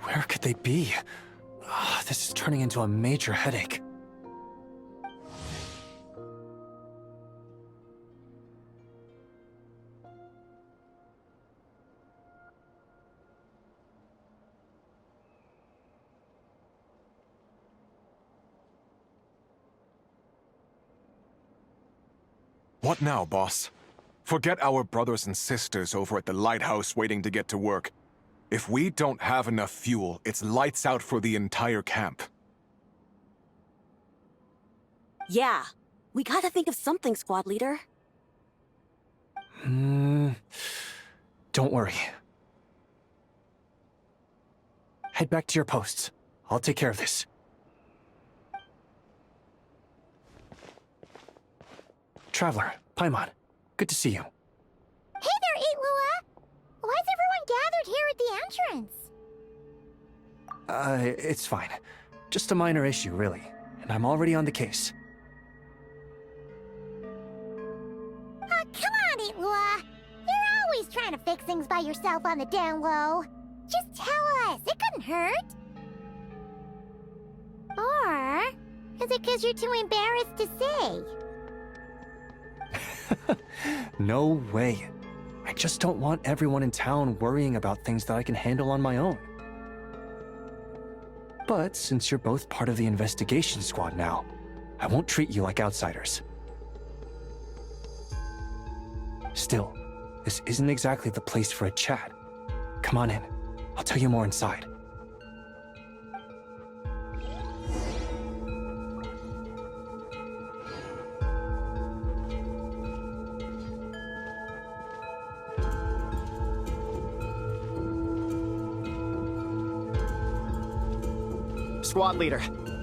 Where could they be? This is turning into a major headache. What now, boss? Forget our brothers and sisters over at the lighthouse waiting to get to work. If we don't have enough fuel, it's lights out for the entire camp. Yeah, we gotta think of something, squad leader. Don't worry. Head back to your posts. I'll take care of this. Traveler, Paimon, good to see you. Hey there, Lua! Why's everyone gathered here at the entrance? It's fine. Just a minor issue, really. And I'm already on the case. Come on, Lua! You're always trying to fix things by yourself on the down low. Just tell us, it couldn't hurt. Or is it because you're too embarrassed to say? No way. I just don't want everyone in town worrying about things that I can handle on my own. But since you're both part of the investigation squad now, I won't treat you like outsiders. Still, this isn't exactly the place for a chat. Come on in. I'll tell you more inside. Squad leader,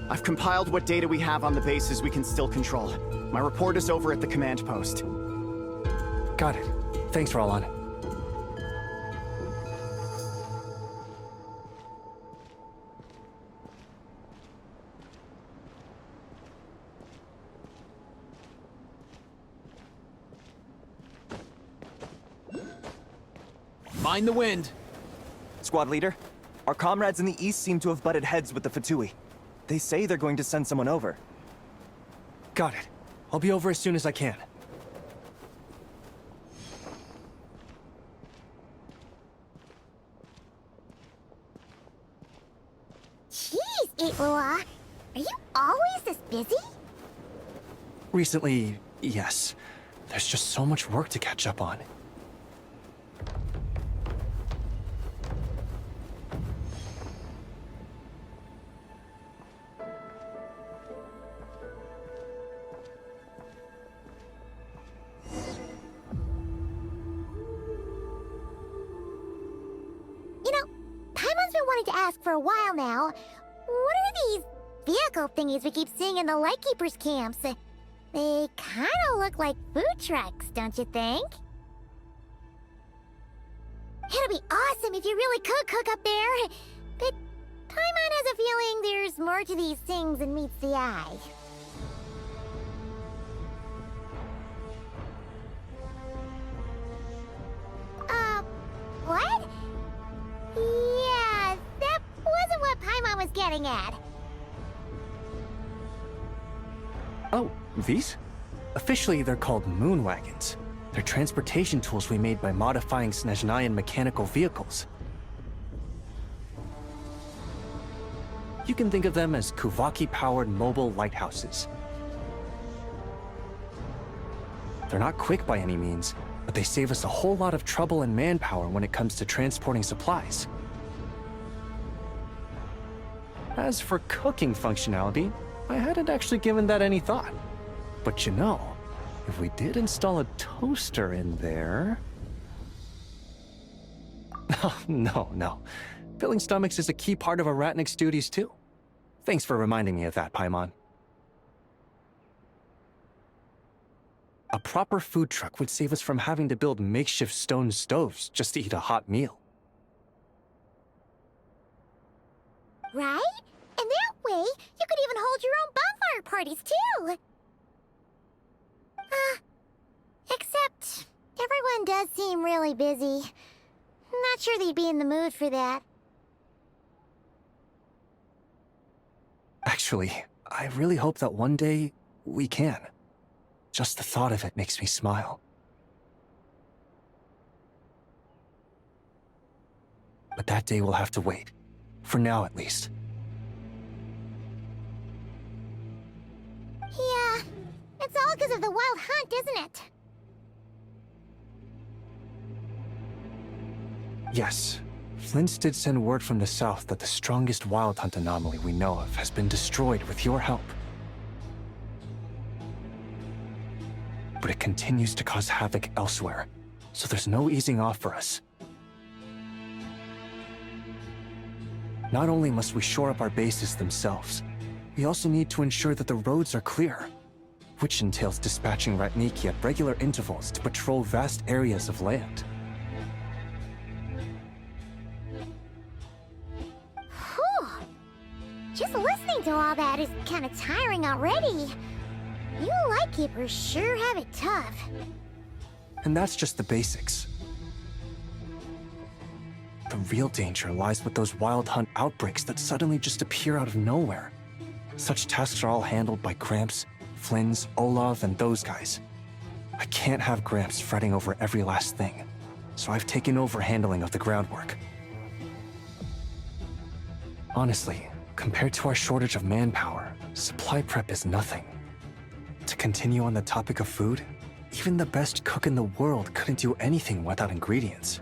I've compiled what data we have on the bases we can still control. My report is over at the command post. Got it. Thanks, Roland. Mind the wind. Squad leader, our comrades in the east seem to have butted heads with the Fatui. They say they're going to send someone over. Got it. I'll be over as soon as I can. Jeez, Lua! Are you always this busy? Recently, yes. There's just so much work to catch up on. You know, Paimon's been wanting to ask for a while now. What are these vehicle thingies we keep seeing in the Lightkeepers' camps? They kind of look like food trucks, don't you think? It'd be awesome if you really could cook up there. But Paimon has a feeling there's more to these things than meets the eye. What? Yeah, that wasn't what Paimon was getting at. Oh, these? Officially, they're called moon wagons. They're transportation tools we made by modifying Snezhnayan mechanical vehicles. You can think of them as Kuvaki-powered mobile lighthouses. They're not quick by any means, but they save us a whole lot of trouble and manpower when it comes to transporting supplies. As for cooking functionality, I hadn't actually given that any thought. But you know, if we did install a toaster in there... Oh, no. Filling stomachs is a key part of Aratnik's duties too. Thanks for reminding me of that, Paimon. A proper food truck would save us from having to build makeshift stone stoves just to eat a hot meal. Right? And that way, you could even hold your own bonfire parties, too! Except, everyone does seem really busy. Not sure they'd be in the mood for that. Actually, I really hope that one day we can. Just the thought of it makes me smile. But that day will have to wait. For now, at least. Yeah, it's all because of the wild hunt, isn't it? Yes. Flint's did send word from the south that the strongest wild hunt anomaly we know of has been destroyed with your help. But it continues to cause havoc elsewhere, so there's no easing off for us. Not only must we shore up our bases themselves, we also need to ensure that the roads are clear, which entails dispatching Ratniki at regular intervals to patrol vast areas of land. Whew. Just listening to all that is kind of tiring already. You Lightkeepers sure have it tough. And that's just the basics. The real danger lies with those wild hunt outbreaks that suddenly just appear out of nowhere. Such tasks are all handled by Gramps, Flynn's, Olav, and those guys. I can't have Gramps fretting over every last thing, so I've taken over handling of the groundwork. Honestly, compared to our shortage of manpower, supply prep is nothing. To continue on the topic of food, even the best cook in the world couldn't do anything without ingredients.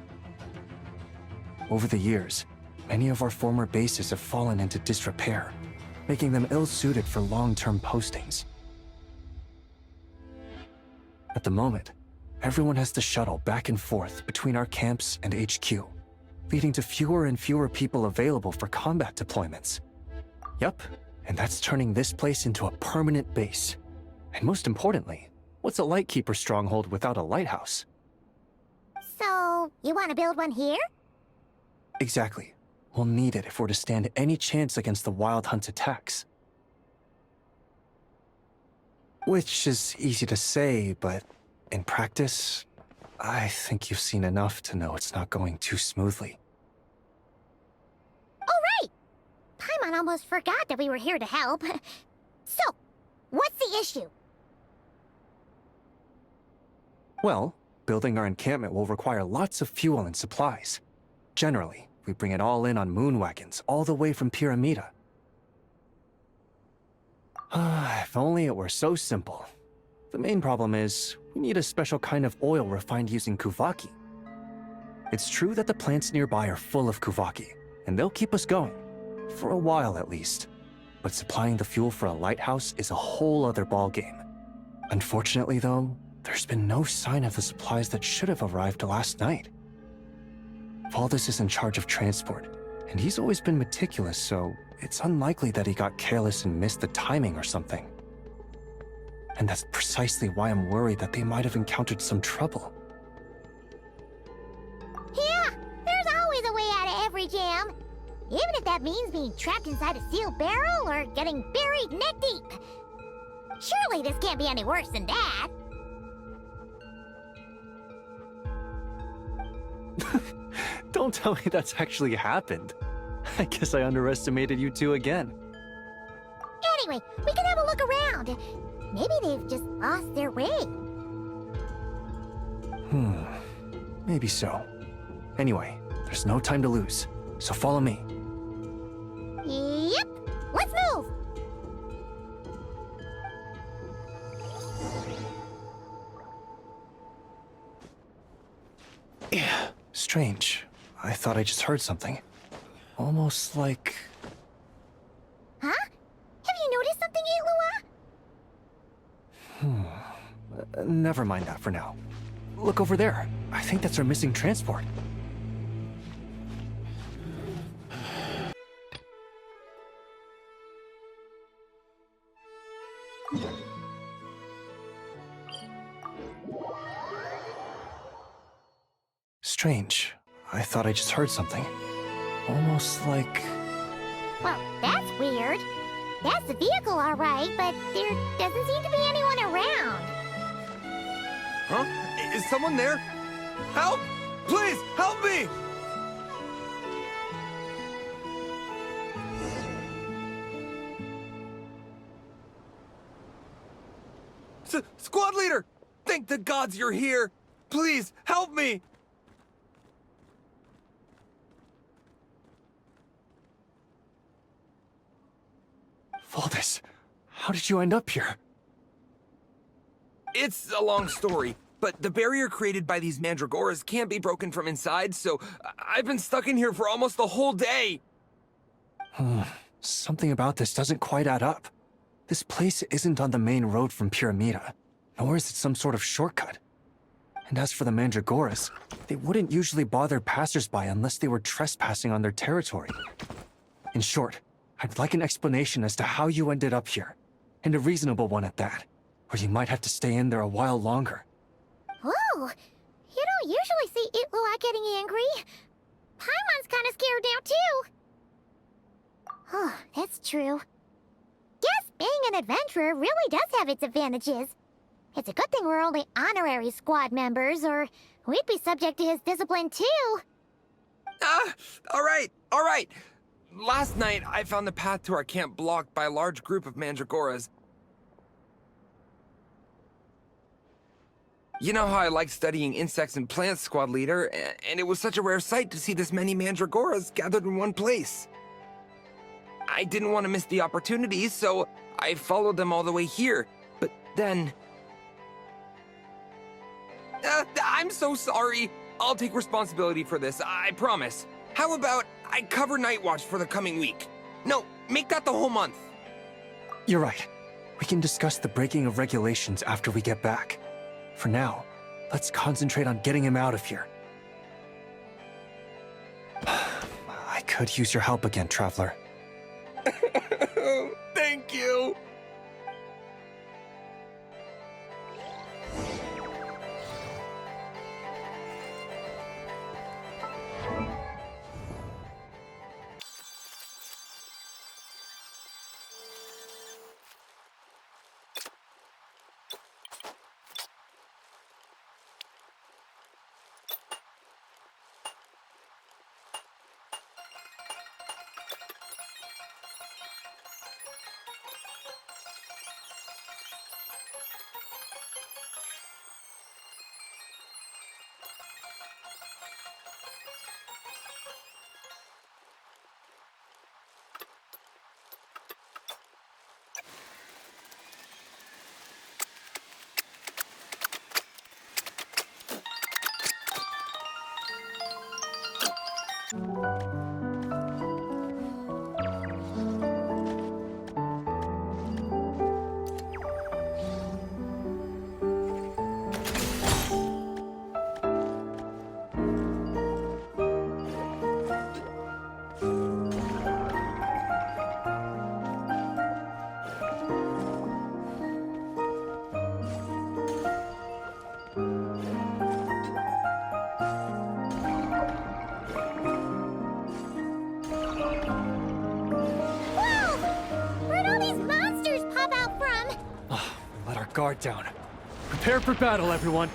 Over the years, many of our former bases have fallen into disrepair, making them ill-suited for long-term postings. At the moment, everyone has to shuttle back and forth between our camps and HQ, leading to fewer and fewer people available for combat deployments. Yup, and that's turning this place into a permanent base. And most importantly, what's a Lightkeeper stronghold without a lighthouse? So, you want to build one here? Exactly. We'll need it if we're to stand any chance against the Wild Hunt's attacks. Which is easy to say, but in practice, I think you've seen enough to know it's not going too smoothly. Oh, right! Paimon almost forgot that we were here to help. So, what's the issue? Well, building our encampment will require lots of fuel and supplies. Generally, we bring it all in on moon wagons, all the way from Pyramida. If only it were so simple. The main problem is, we need a special kind of oil refined using Kuvaki. It's true that the plants nearby are full of Kuvaki, and they'll keep us going. For a while at least. But supplying the fuel for a lighthouse is a whole other ballgame. Unfortunately though, there's been no sign of the supplies that should have arrived last night. Valdis is in charge of transport, and he's always been meticulous, so it's unlikely that he got careless and missed the timing or something. And that's precisely why I'm worried that they might have encountered some trouble. Yeah, there's always a way out of every jam. Even if that means being trapped inside a sealed barrel or getting buried neck deep. Surely this can't be any worse than that. Don't tell me that's actually happened. I guess I underestimated you two again. Anyway, we can have a look around. Maybe they've just lost their way. Maybe so. Anyway, there's no time to lose, so follow me. Yep, let's move. Strange. I thought I just heard something. Almost like... Huh? Have you noticed something, Eilua? Never mind that for now. Look over there. I think that's our missing transport. Strange. I thought I just heard something. Almost like... Well, that's weird. That's the vehicle, all right, but there doesn't seem to be anyone around. Huh? Is someone there? Help! Please, help me! Squad leader! Thank the gods you're here! Please, help me! Valdis, how did you end up here? It's a long story, but the barrier created by these mandragoras can't be broken from inside, so I've been stuck in here for almost the whole day! Something about this doesn't quite add up. This place isn't on the main road from Pyramida, nor is it some sort of shortcut. And as for the mandragoras, they wouldn't usually bother passersby unless they were trespassing on their territory. In short, I'd like an explanation as to how you ended up here, and a reasonable one at that, or you might have to stay in there a while longer. Whoa! You don't usually see Itlua getting angry. Paimon's kind of scared now, too. Oh, that's true. Guess being an adventurer really does have its advantages. It's a good thing we're only honorary squad members, or we'd be subject to his discipline, too. Alright. Last night, I found the path to our camp blocked by a large group of mandragoras. You know how I like studying insects and plants, Squad Leader, and it was such a rare sight to see this many mandragoras gathered in one place. I didn't want to miss the opportunity, so I followed them all the way here. But then... I'm so sorry. I'll take responsibility for this, I promise. How about I cover Night Watch for the coming week? No, make that the whole month. You're right. We can discuss the breaking of regulations after we get back. For now, let's concentrate on getting him out of here. I could use your help again, Traveler. Thank you. Guard down. Prepare for battle, everyone.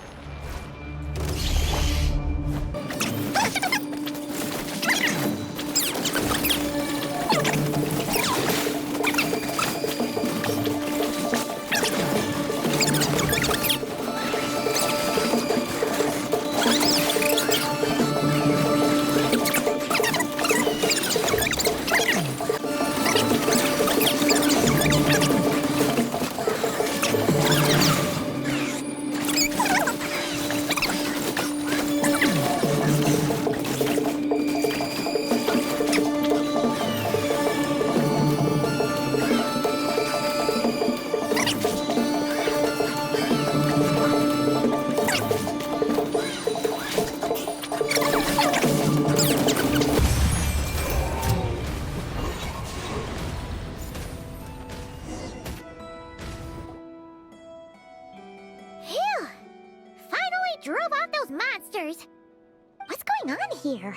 Here.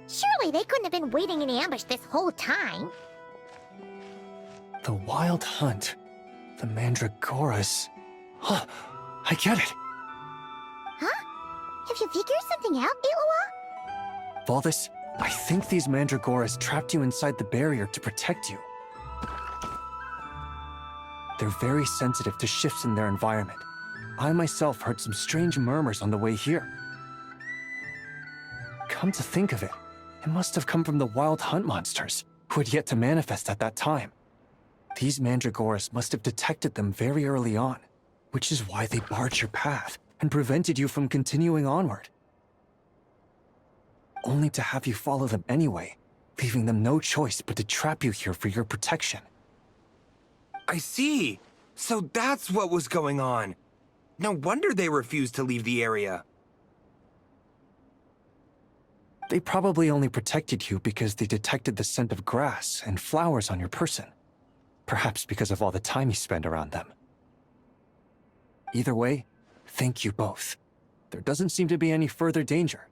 Surely they couldn't have been waiting in ambush this whole time. The Wild Hunt. The Mandragoras. Huh, I get it. Huh? Have you figured something out, Itlua? Valdis, I think these Mandragoras trapped you inside the barrier to protect you. They're very sensitive to shifts in their environment. I myself heard some strange murmurs on the way here. Come to think of it, it must have come from the wild hunt monsters, who had yet to manifest at that time. These mandragoras must have detected them very early on, which is why they barred your path and prevented you from continuing onward. Only to have you follow them anyway, leaving them no choice but to trap you here for your protection. I see. So that's what was going on. No wonder they refused to leave the area. They probably only protected you because they detected the scent of grass and flowers on your person. Perhaps because of all the time you spend around them. Either way, thank you both. There doesn't seem to be any further danger.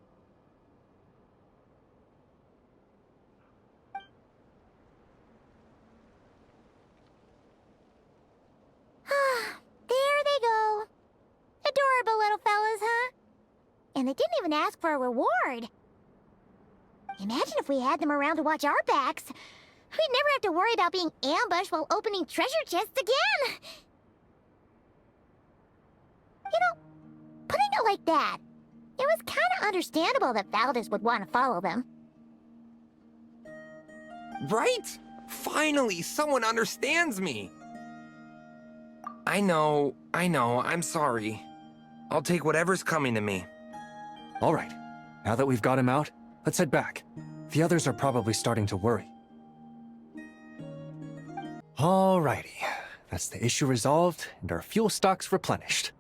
There they go. Adorable little fellas, huh? And they didn't even ask for a reward. Imagine if we had them around to watch our backs. We'd never have to worry about being ambushed while opening treasure chests again. You know, putting it like that, it was kind of understandable that Valdez would want to follow them. Right? Finally, someone understands me. I know, I'm sorry. I'll take whatever's coming to me. All right, now that we've got him out, let's head back. The others are probably starting to worry. Alrighty, that's the issue resolved and our fuel stocks replenished.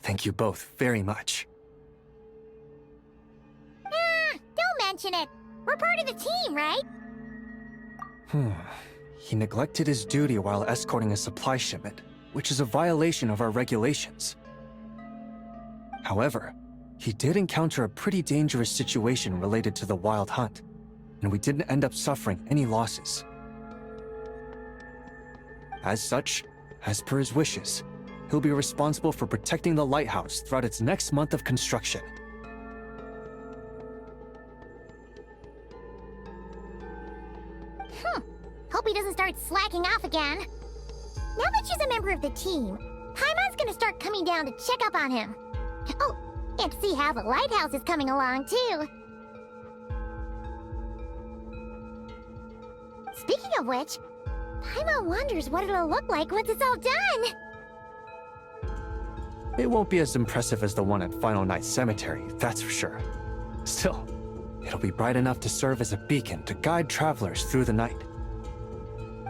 Thank you both very much. Don't mention it. We're part of the team, right? He neglected his duty while escorting a supply shipment, which is a violation of our regulations. However, he did encounter a pretty dangerous situation related to the wild hunt, and we didn't end up suffering any losses. As such, as per his wishes, he'll be responsible for protecting the lighthouse throughout its next month of construction. Hope he doesn't start slacking off again. Now that she's a member of the team, Paimon's gonna start coming down to check up on him. Oh, and see how the lighthouse is coming along, too. Speaking of which, Paimon wonders what it'll look like once it's all done. It won't be as impressive as the one at Final Night Cemetery, that's for sure. Still, it'll be bright enough to serve as a beacon to guide travelers through the night.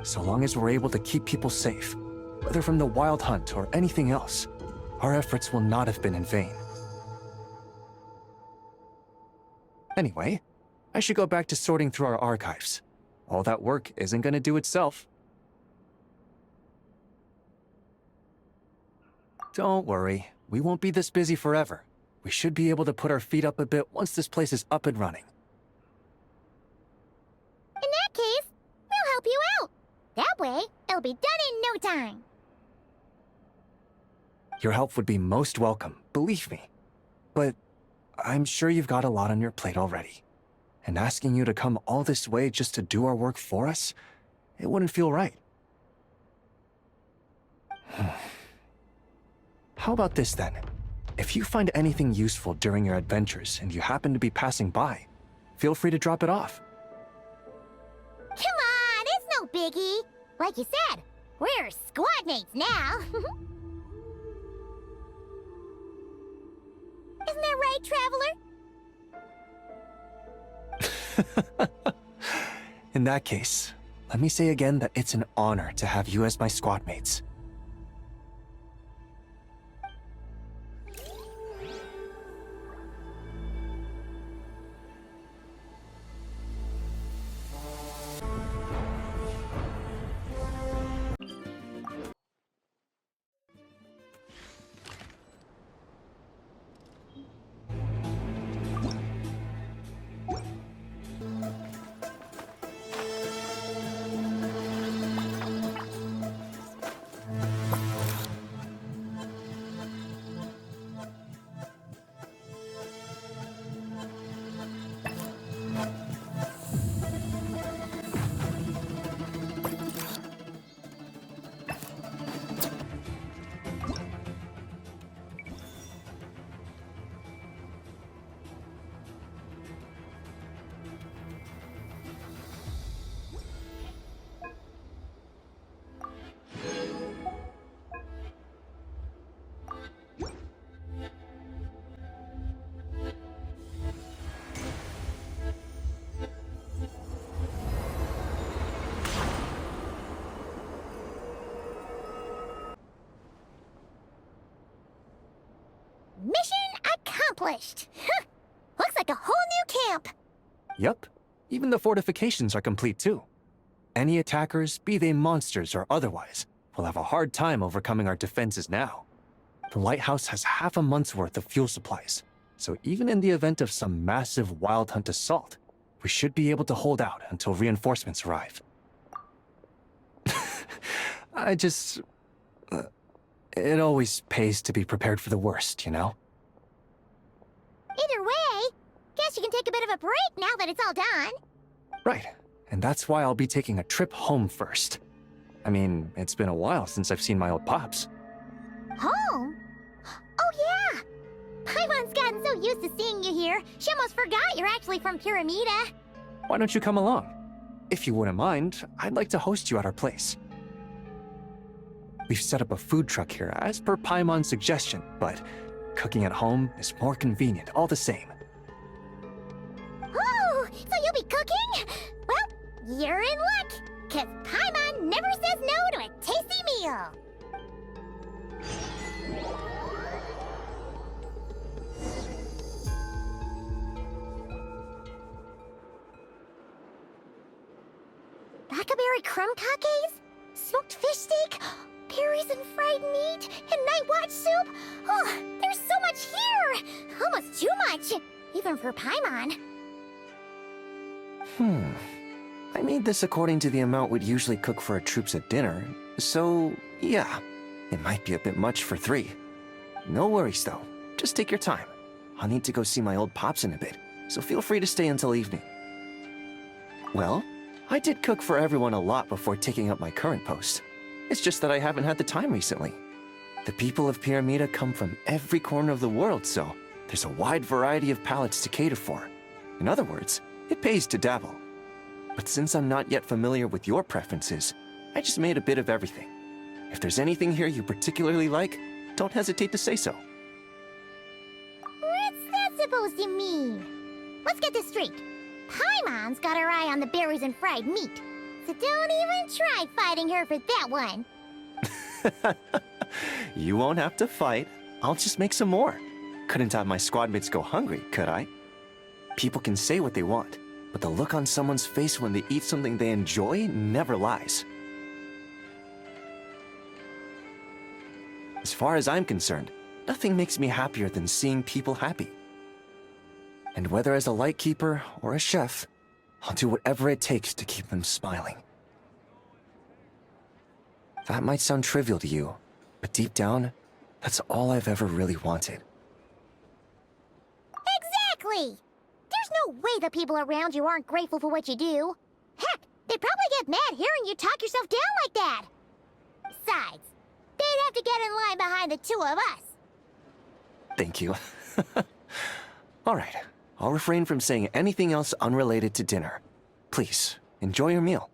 So long as we're able to keep people safe, whether from the wild hunt or anything else, our efforts will not have been in vain. Anyway, I should go back to sorting through our archives. All that work isn't gonna do itself. Don't worry, we won't be this busy forever. We should be able to put our feet up a bit once this place is up and running. In that case, we'll help you out. That way, it'll be done in no time. Your help would be most welcome, believe me. But I'm sure you've got a lot on your plate already. And asking you to come all this way just to do our work for us, it wouldn't feel right. How about this then? If you find anything useful during your adventures and you happen to be passing by, feel free to drop it off. Come on, it's no biggie. Like you said, we're squad mates now. Isn't that right, Traveler? In that case, let me say again that it's an honor to have you as my squad mates. accomplished! Looks like a whole new camp! Yup. Even the fortifications are complete too. Any attackers, be they monsters or otherwise, will have a hard time overcoming our defenses now. The lighthouse has half a month's worth of fuel supplies, so even in the event of some massive wild hunt assault, we should be able to hold out until reinforcements arrive. It always pays to be prepared for the worst, you know? Either way, guess you can take a bit of a break now that it's all done. Right, and that's why I'll be taking a trip home first. I mean, it's been a while since I've seen my old pops. Home? Oh yeah! Paimon's gotten so used to seeing you here, she almost forgot you're actually from Pyramida. Why don't you come along? If you wouldn't mind, I'd like to host you at our place. We've set up a food truck here as per Paimon's suggestion, but cooking at home is more convenient all the same. Oh, so you'll be cooking? Well, you're in luck, 'cause Paimon never says no to a tasty meal. Blackberry crumb cakes? Smoked fish steak? Berries and fried meat? And night watch soup? Oh, there's so much here! Almost too much, even for Paimon. I made this according to the amount we'd usually cook for our troops at dinner, so yeah, it might be a bit much for 3. No worries though, just take your time. I'll need to go see my old pops in a bit, so feel free to stay until evening. Well, I did cook for everyone a lot before taking up my current post. It's just that I haven't had the time recently. The people of Pyramida come from every corner of the world, so there's a wide variety of palates to cater for. In other words, it pays to dabble. But since I'm not yet familiar with your preferences, I just made a bit of everything. If there's anything here you particularly like, don't hesitate to say so. What's that supposed to mean? Let's get this straight. Paimon's got her eye on the berries and fried meat, so don't even try fighting her for that one. You won't have to fight. I'll just make some more. Couldn't have my squad mates go hungry, could I? People can say what they want, but the look on someone's face when they eat something they enjoy never lies. As far as I'm concerned, nothing makes me happier than seeing people happy. And whether as a lightkeeper or a chef, I'll do whatever it takes to keep them smiling. That might sound trivial to you, but deep down, that's all I've ever really wanted. Exactly! There's no way the people around you aren't grateful for what you do. Heck, they'd probably get mad hearing you talk yourself down like that. Besides, they'd have to get in line behind the 2 of us. Thank you. All right, I'll refrain from saying anything else unrelated to dinner. Please, enjoy your meal.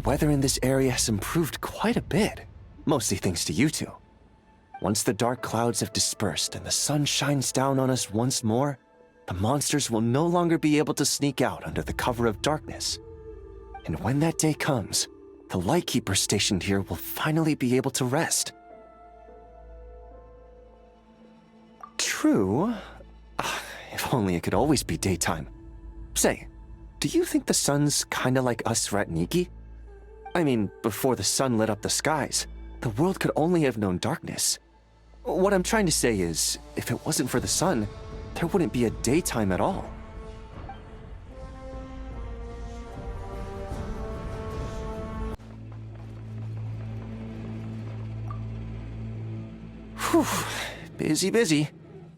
weather in this area has improved quite a bit, mostly thanks to you two. Once the dark clouds have dispersed and the sun shines down on us once more, the monsters will no longer be able to sneak out under the cover of darkness. And when that day comes, the Lightkeeper stationed here will finally be able to rest. True. If only it could always be daytime. Say, do you think the sun's kinda like us Ratniki? I mean, before the sun lit up the skies, the world could only have known darkness. What I'm trying to say is, if it wasn't for the sun, there wouldn't be a daytime at all. Whew, busy.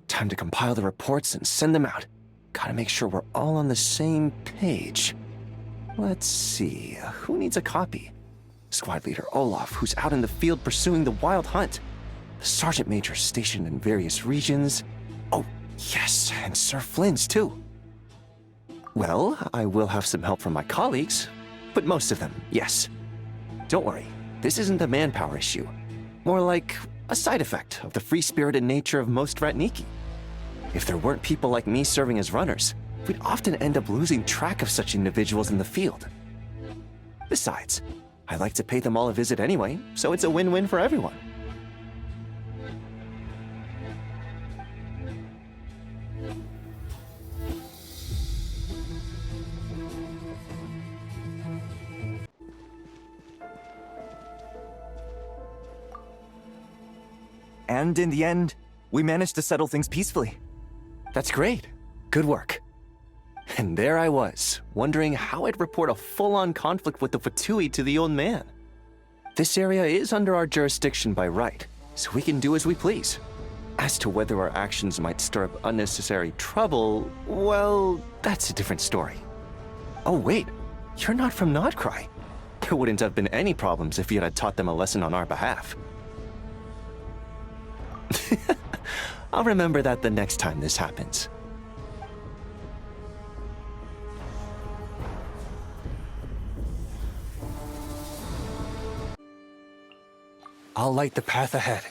Time to compile the reports and send them out. Gotta make sure we're all on the same page. Let's see, who needs a copy? Squad leader Olaf, who's out in the field pursuing the wild hunt. The sergeant major stationed in various regions. Oh, yes, and Sir Flynn's too. Well, I will have some help from my colleagues, but most of them, yes. Don't worry, this isn't a manpower issue. More like a side effect of the free-spirited nature of most Ratniki. If there weren't people like me serving as runners, we'd often end up losing track of such individuals in the field. Besides, I like to pay them all a visit anyway, so it's a win-win for everyone. And in the end, we managed to settle things peacefully. That's great. Good work. And there I was, wondering how I'd report a full-on conflict with the Fatui to the old man. This area is under our jurisdiction by right, so we can do as we please. As to whether our actions might stir up unnecessary trouble, well, that's a different story. Oh wait, you're not from Nodcry. There wouldn't have been any problems if you had taught them a lesson on our behalf. I'll remember that the next time this happens. I'll light the path ahead.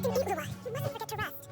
Captain Beeblua, you mustn't forget to rest.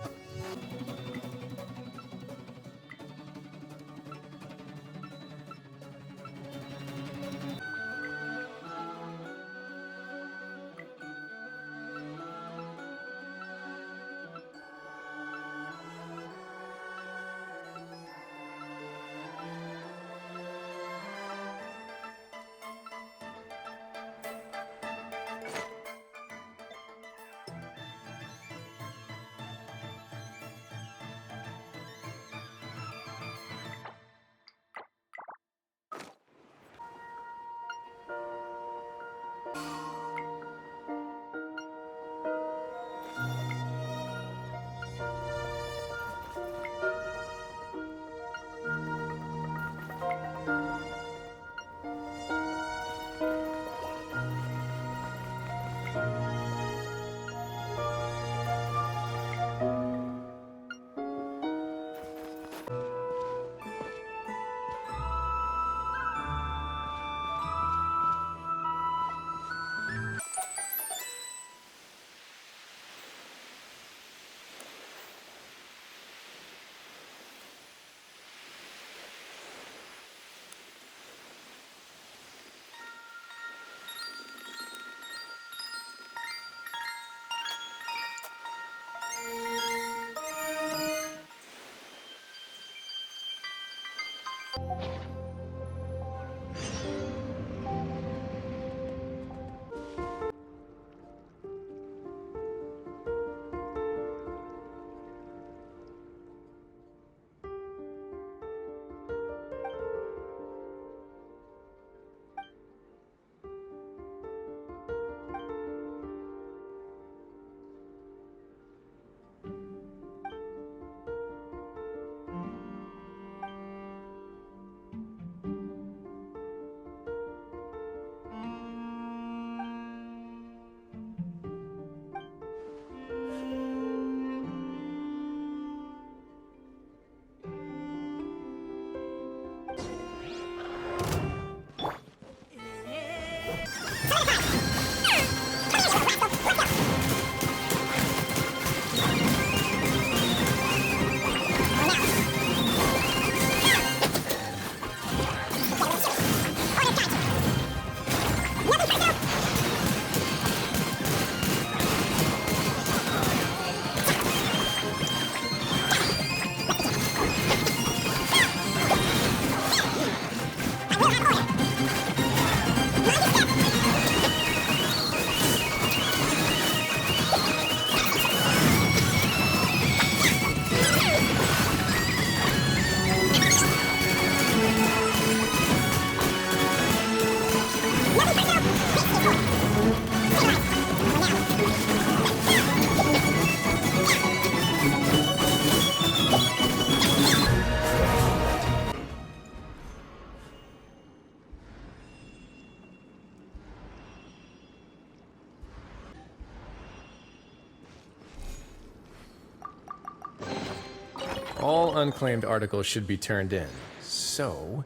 All unclaimed articles should be turned in. So,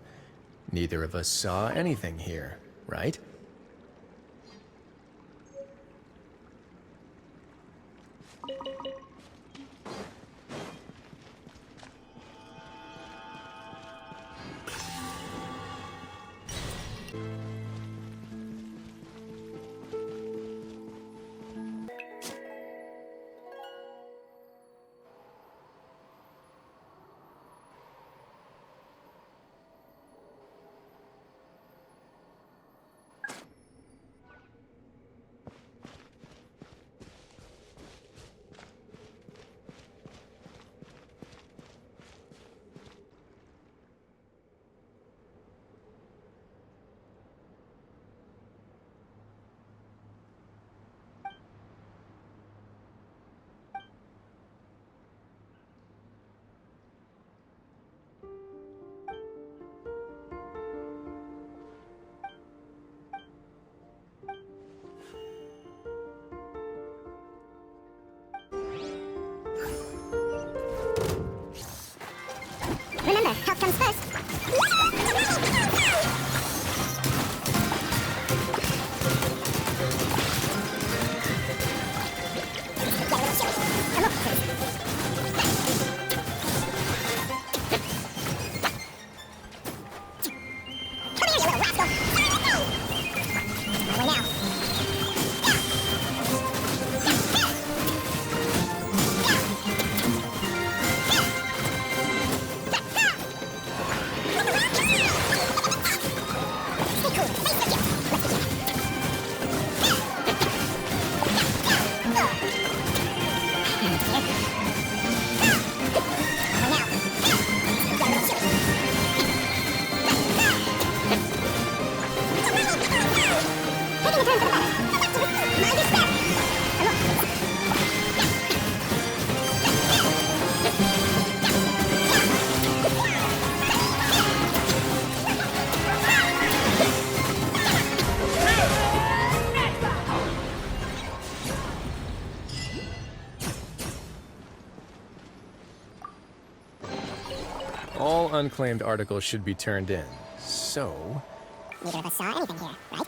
neither of us saw anything here, right? Remember, health comes first. All unclaimed articles should be turned in. So, Neither of us saw anything here, right?